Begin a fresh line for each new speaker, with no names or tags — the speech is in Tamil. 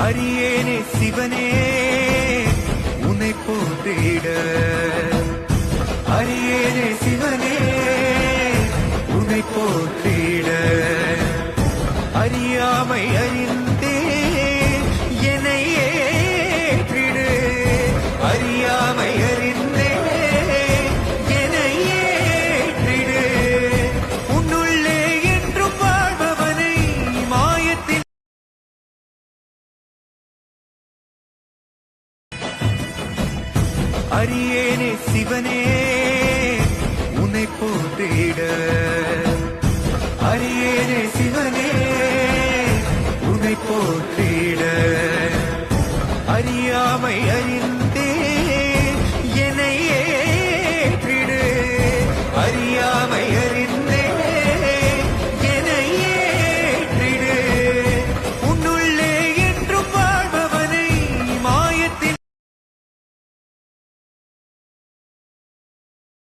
அரியேனே சிவனே உன்னை போற்றிட அரியேனே சிவனே உன்னை போற்றிட அறியாமை அறிந்தே என்னை ஏற்றிடு அறியாமை அறிந்தே என்னை ஏற்றிடு உன்னுள்ளே என்றும் வாழ்பவனை மாயத்தில் அரியேனே சிவனே உன்னை போற்றிட அரியேனே சிவனே உன்னை போற்றிட அறியாமை அறிந்த